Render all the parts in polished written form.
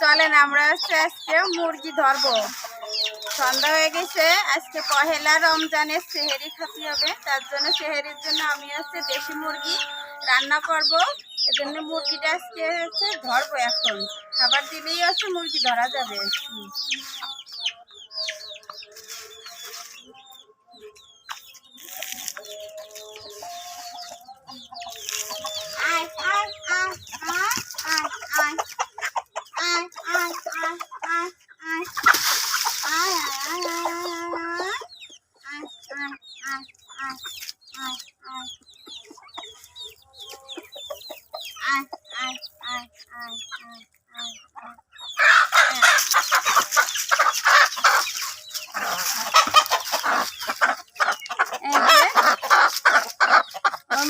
চলেন আমরা আজকে মুরগি ধরবো। সন্ধ্যা হয়ে গেছে, আজকে পহেলা রমজানের সেহেরি খাতি হবে। তার জন্য সেহেরির জন্য আমি দেশি মুরগি রান্না করব। এজন্য মুরগিটা আজকে ধরবো। এখন খাবার দিলেই মুরগি ধরা যাবে।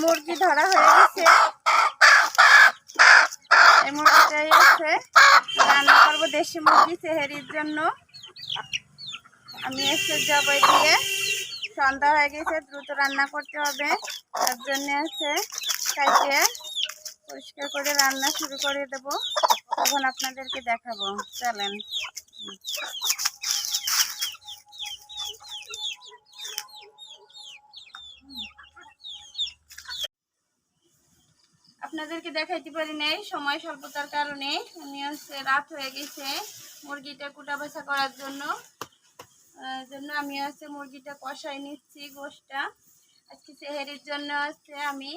মুরগি ধরা হয়ে গেছে। এই মুরগিটাই রান্না করবো দেশি মুরগি সেহেরির জন্য। আমি জবাই দিয়ে সন্ধ্যা হয়ে গেছে, দ্রুত রান্না করতে হবে। তার জন্য কাটিয়ে পরিষ্কার করে রান্না শুরু করে দেব। তখন আপনাদেরকে দেখাবো। চলেন। আপনাদেরকে দেখাইতে পারি নাই, সময় স্বল্পতার কারণে। আমি রাত হয়ে গেছে মুরগিটা কুটা বাছা করার জন্য। আমি মুরগিটা কষাই নিচ্ছি গোশটা। আজকে সেহেরির জন্য আমি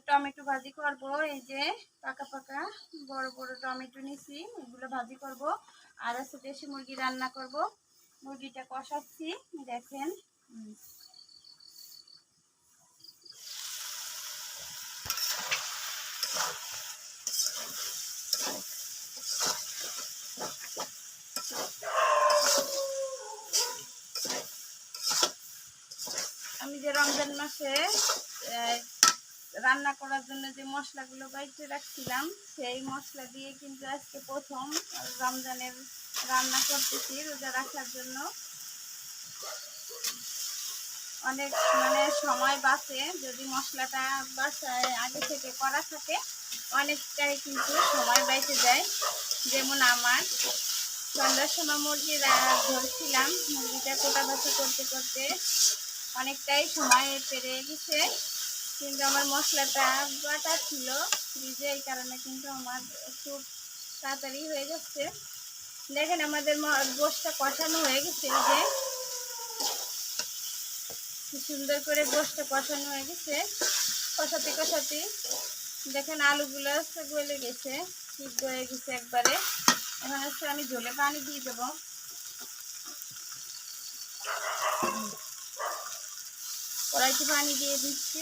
টমেটো ভাজি করব। এই যে পাকা পাকা বড় বড় টমেটো নিছি, এগুলো ভাজি করব। আর দেশি মুরগি রান্না করব। মুরগিটা কষাচ্ছি, দেখেন। আমি যে রমজান মাসে রান্না করার জন্য যে মশলাগুলো বাইতে রাখছিলাম, সেই মশলা দিয়ে কিন্তু আজকে প্রথম রমজানের রান্না করতেছি রোজা রাখার জন্য। অনেক সময় বাঁচে যদি মশলাটা বাসায় আগে থেকে করা থাকে। অনেকটাই কিন্তু সময় বেঁচে যায়। যেমন আমার সন্ধ্যার সময় মুরগি ধরছিলাম, মুরগিটা কোটা বাছা করতে করতে অনেকটাই সময় পেরিয়ে গেছে। কিন্তু আমার মশলাটা বাটা ছিল ফ্রিজে, এই কারণে কিন্তু আমার খুব তাড়াতাড়ি হয়ে যাচ্ছে। দেখেন আমাদের গোশটা কষানো হয়ে গেছে। যে কি সুন্দর করে গোশটা কষানো হয়ে গেছে। কষাতে কষাতে দেখেন আলুগুলো গলে গেছে, সিদ্ধ হয়ে গেছে একবারে। এখন আমি ঝোলে পানি দিয়ে দেবো। কড়াইতে পানি দিয়ে দিচ্ছি।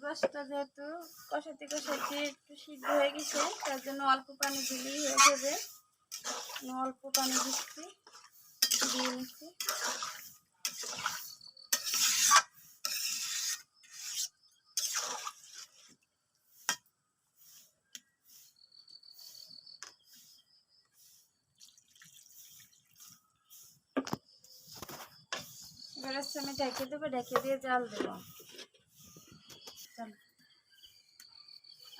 গোশটা যেহেতু কষাতে কষাতে একটু সিদ্ধ হয়ে গেছে, তার জন্য অল্প পানি দিলেই হয়ে যাবে। অল্প পানি দিচ্ছি, দিয়ে নিচ্ছি। এবার আমি ঢেকে দেবো, ঢেকে দিয়ে জাল দেবো।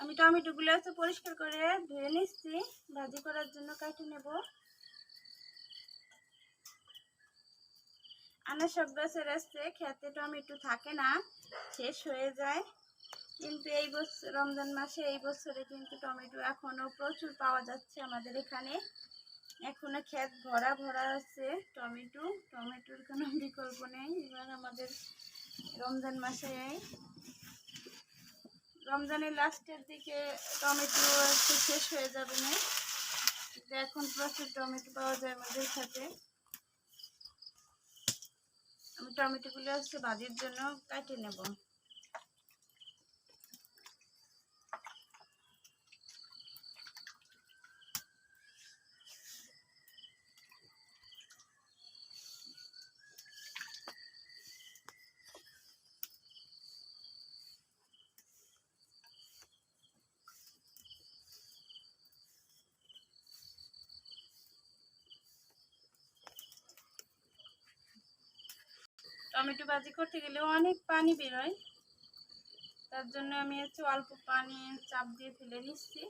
আমি টমেটোগুলো পরিষ্কার করে ধুয়ে নিচ্ছি, ভাজি করার জন্য কাটে নেব। আনার সব গাছের খেতে টমেটো থাকে না, শেষ হয়ে যায়। কিন্তু এই বছর রমজান মাসে এই বছরে কিন্তু টমেটো এখনো প্রচুর পাওয়া যাচ্ছে আমাদের এখানে। এখনো ক্ষেত ভরা ভরা আছে টমেটোর কোনো বিকল্প নেই। এবার আমাদের রমজান মাসে রমজানের লাস্টের দিকে টমেটো শেষ হয়ে যাবে না, এখন প্রচুর টমেটো পাওয়া যায় আমাদের সাথে। আমি টমেটোগুলো ভাজির জন্য কাটে নেব। টমেটো ভাজি করতে গেলে অনেক পানি বেরোয়। তার জন্য আমি হচ্ছে অল্প পানি চাপ দিয়ে ফেলে নিচ্ছি,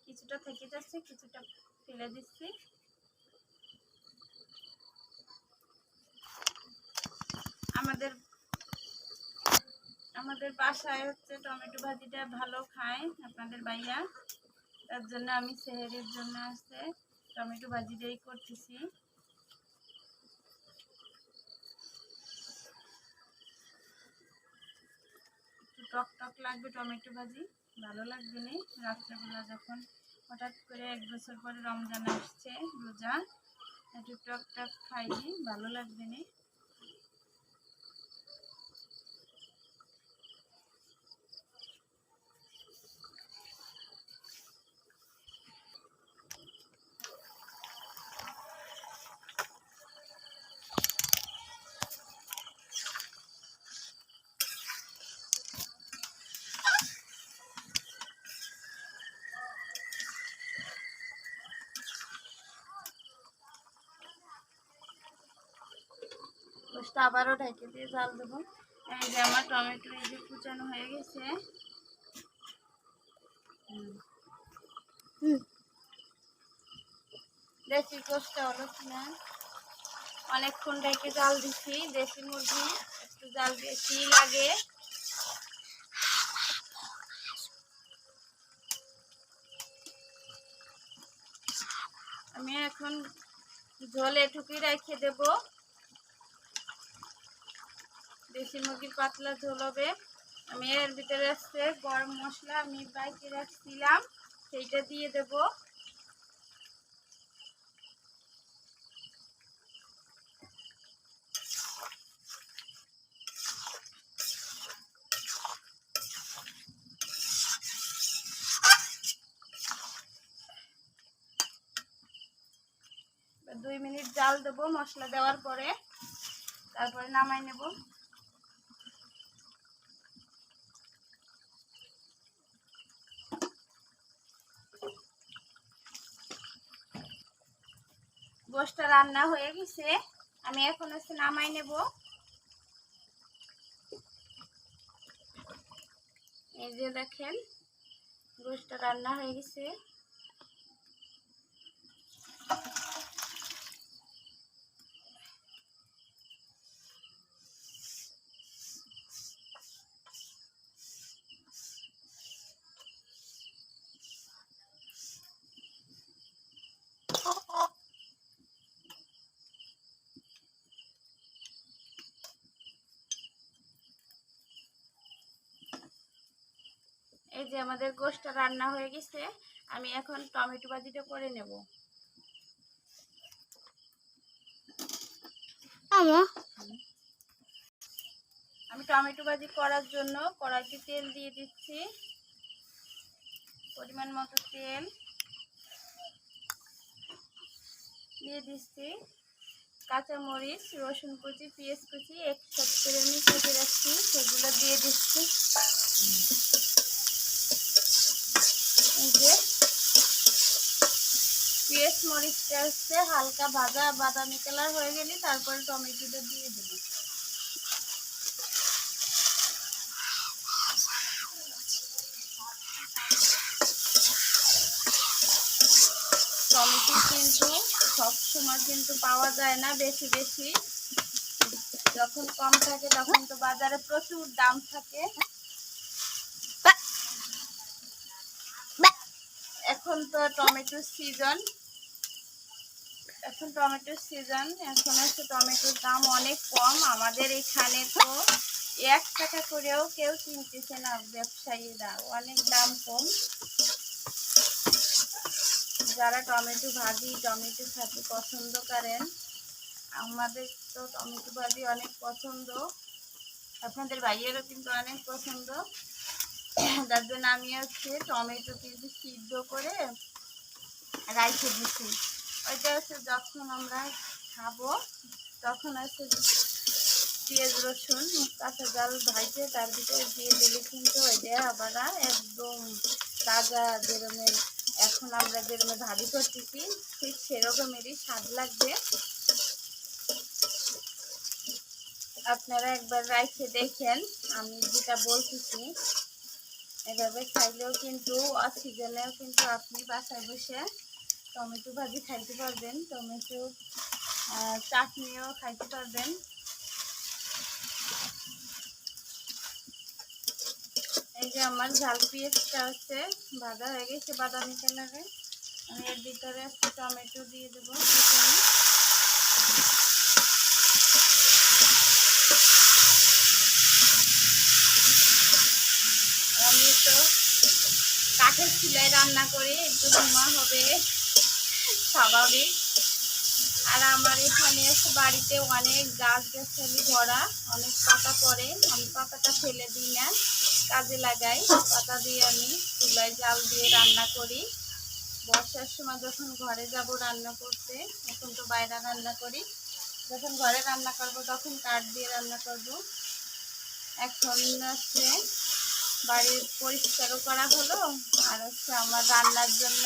কিছুটা থেকে যাচ্ছে, কিছুটা ফেলে দিচ্ছি। আমাদের বাসায় হচ্ছে টমেটো ভাজিটা ভালো খায় আপনাদের ভাইয়া, তার জন্য আমি সেহরির জন্য আছে টমেটো ভাজিটাই করতেছি। একটু টক টক লাগবে টমেটো ভাজি, ভালো লাগবে না রাত্রেবেলা যখন হঠাৎ করে 1 বছর পরে রমজান আসছে, রোজা, একটু টক টক খাইনি, ভালো লাগবে না। গোশটা আবারও ঢেকে দিয়ে জাল দেবো। এই যে আমার টমেটো এই যে কুচানো হয়ে গেছে। দেশি গোশটা হলো কিনা, অনেকক্ষণ ঢেকে জাল দিচ্ছি। দেশি মুরগি একটু জাল বেশি লাগে। আমি এখন ঝোল এটুকুই রেখে দেব। দেশি মুরগির পাতলা ঝোল হবে। আমি এর ভিতরে আসছে গরম মশলা আমি বাইকে রাখছিলাম, সেইটা দিয়ে দেব। 2 মিনিট জাল দেবো মশলা দেওয়ার পরে, তারপরে নামাই নেব। গোশটা রান্না হয়ে গেছে, আমি এখন হচ্ছে নামাই নেব। এই যে দেখেন গোশটা রান্না হয়ে গেছে। এই যে আমাদের গোশটা রান্না হয়ে গেছে, আমি এখন টমেটো ভাজিটা করে নেব। আমি টমেটো ভাজি করার জন্য কড়াইতে তেল দিয়ে দিচ্ছি, পরিমাণ মতো তেল দিয়ে দিচ্ছি। কাঁচামরিচ, রসুন কুচি, পেঁয়াজ কুচি একসাথে করে আমি কেটে রাখছি, সেগুলো দিয়ে দিচ্ছি। এই যে পেঁয়াজ মরিচটা হচ্ছে হালকা ভাজা বাদামি কালার হয়ে গেলে তারপরে টমেটোটা দিয়ে দেব। টমেটো কিন্তু সবসময় কিন্তু পাওয়া যায় না বেশি বেশি, যখন কম থাকে তখন তো বাজারে প্রচুর দাম থাকে। এখন তো টমেটোর সিজন, এখন হচ্ছে টমেটোর দাম অনেক কম। আমাদের এখানে তো 1 টাকা করেও কেউ কিনতেছে না, ব্যবসায়ীরা, অনেক দাম কম। যারা টমেটো ভাজি টমেটো খেতে পছন্দ করেন, আমাদের তো টমেটো ভাজি অনেক পছন্দ, আপনাদের ভাইয়েরও কিন্তু অনেক পছন্দ। তার জন্য আমি হচ্ছে টমেটো কিন্তু সিদ্ধ করে রাইখে দিচ্ছি। ওইটা হচ্ছে যখন আমরা খাবো তখন হচ্ছে পেঁয়াজ রসুন কাঁচা জাল ভাজে তার ভিতরে দিয়ে দিলে কিন্তু ওইটা আবার একদম তাজা, যেরকমের এখন আমরা যেরকমের ভাজি করতেছি ঠিক সেরকমেরই স্বাদ লাগবে। আপনারা একবার রাইখে দেখেন আমি যেটা বলতেছি। এভাবে খাইলেও কিন্তু অক্সিজেনেও কিন্তু আপনি বাসায় বসে টমেটো ভাজি খাইতে পারবেন, টমেটো চাটনিও খাইতে পারবেন। এই যে আমার ঝাল পেঁয়াজটা হচ্ছে ভাজা হয়ে গেছে বাদামি কালারে। আমি এর ভিতরে একটু টমেটো দিয়ে দেবো। আমি তো কাঠের চুলায় রান্না করি, একটু ধোঁয়া হবে স্বাভাবিক। আর আমার এখানে বাড়িতে অনেক গাছ গাছালি ভরা, অনেক পাতা পড়ে, আমি পাতাটা ফেলে দিই না, কাজে লাগাই। পাতা দিয়ে আমি চুলায় জাল দিয়ে রান্না করি। বর্ষার সময় যখন ঘরে যাব রান্না করতে, এখন তো বাইরে রান্না করি, যখন ঘরে রান্না করব তখন কাঠ দিয়ে রান্না করব। এখন হচ্ছে বাড়ির পরিষ্কারও করা হলো, আর হচ্ছে আমার রান্নার জন্য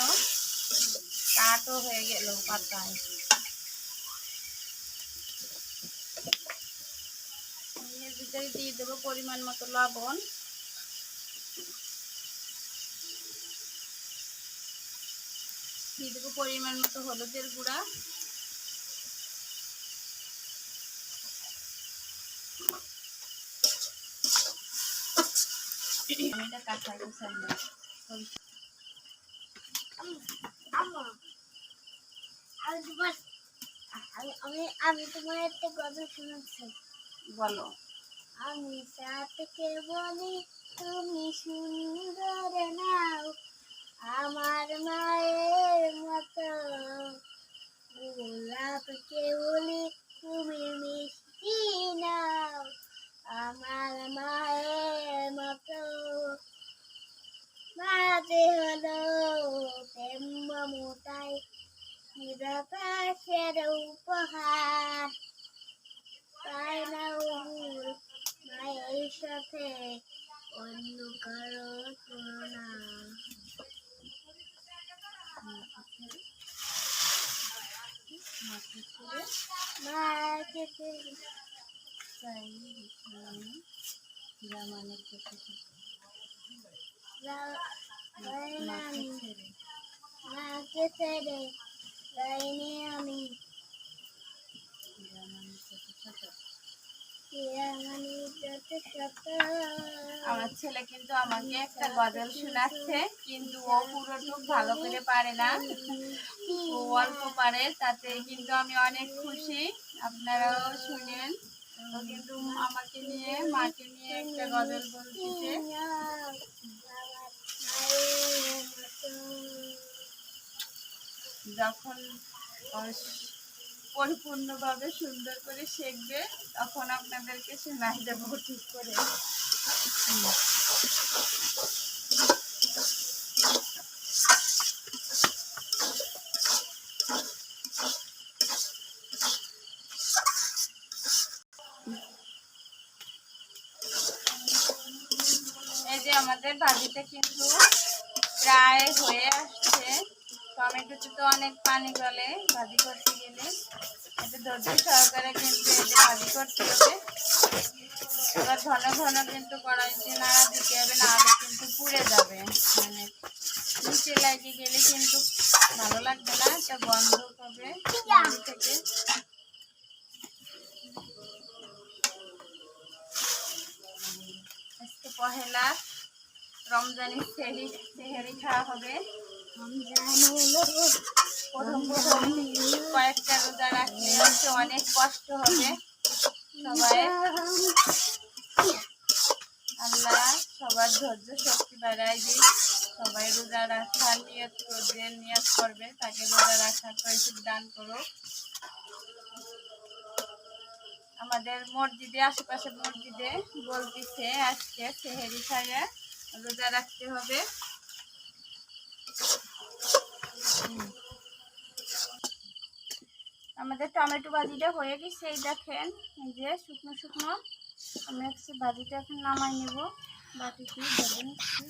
কাঠও হয়ে গেল পাতায়। এর ভিতরে দিয়ে দেবো পরিমাণ মতো লবণ, দিয়ে দেবো পরিমাণ মতো হলুদের গুঁড়া, এটা কাঁচা কুচাই না। আমি তোমার একটা গল্প শুনেছি। বলো। আমি সাথে বলি তুমি সুন্দর নাও, আমার মায়ের মতো। গোলাপকে বলি তুমি মিষ্টি নাও, আমার মায়ের মতো। মাঝে হলো প্রেম মমতায় নিরাকাশের উপহার, তাই না মায়ের সাথে অন্য কারো তুলনা। মাকে মাকে ছেড়ে যাইনি আমি, আমার ছেলে কিন্তু আমাকে একটা গজল শোনাচ্ছে, কিন্তু ও পুরোটুক ভালো করে পারে না, ও অল্প পারে, তাতে কিন্তু আমি অনেক খুশি। আপনারাও শুনেন। ও কিন্তু আমাকে নিয়ে, মাকে নিয়ে একটা গজল বলতেছে। যখন পরিপূর্ণভাবে সুন্দর করে শিখবে তখন আপনাদেরকে শোনাই দেবো ঠিক করে। এই যে আমাদের ভাজিটা কিন্তু প্রায় হয়ে আসছে। টমেটোতে তো অনেক পানি গলে ভাজি করতে গেলে, এটা ধৈর্য সহকারে কিন্তু এই যে ভাজি করতে হবে। এবার ঘন ঘন কিন্তু কড়াইতে নাড়া দিতে হবে, নাহলে কিন্তু পুড়ে যাবে, মানে নিচে লাগিয়ে গেলে কিন্তু ভালো লাগবে না, একটা গন্ধ হবে থেকে। আজকে পহেলা রমজানের সেহেরি খাওয়া হবে। প্রথম কয়েকটা রোজা রাখলে হচ্ছে অনেক কষ্ট হবে সবাই। আল্লাহ সবার ধৈর্য শক্তি বাড়ায় দিক, সবাই রোজা রাখার নিয়ত করবে তাকে রোজা রাখার তৌফিক দান করুক। আমাদের মসজিদে, আশেপাশে মসজিদে বলতেছে আজকে সেহেরি খাইয়ে রোজা রাখতে হবে। আমাদের টমেটো ভাজিটা হয়ে গেছে, এই দেখেন, এই যে শুকনো শুকনো। আমি হচ্ছে ভাজিটা এখন নামাই নেব বাটিতে ভেজে নিচ্ছি।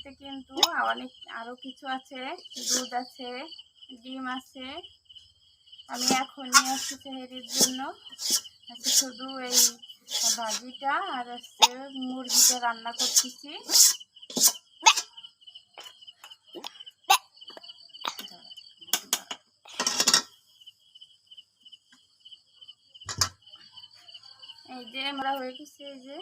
বাড়িতে কিন্তু অনেক আরো কিছু আছে, দুধ আছে, ডিম আছে। আমি এখন নিয়ে আসছি সেহেরির জন্য। আজকে শুধু এই ভাজিটা আর হচ্ছে মুরগিটা রান্না করতেছি। এই যে আমরা হয়ে গেছে, এই যে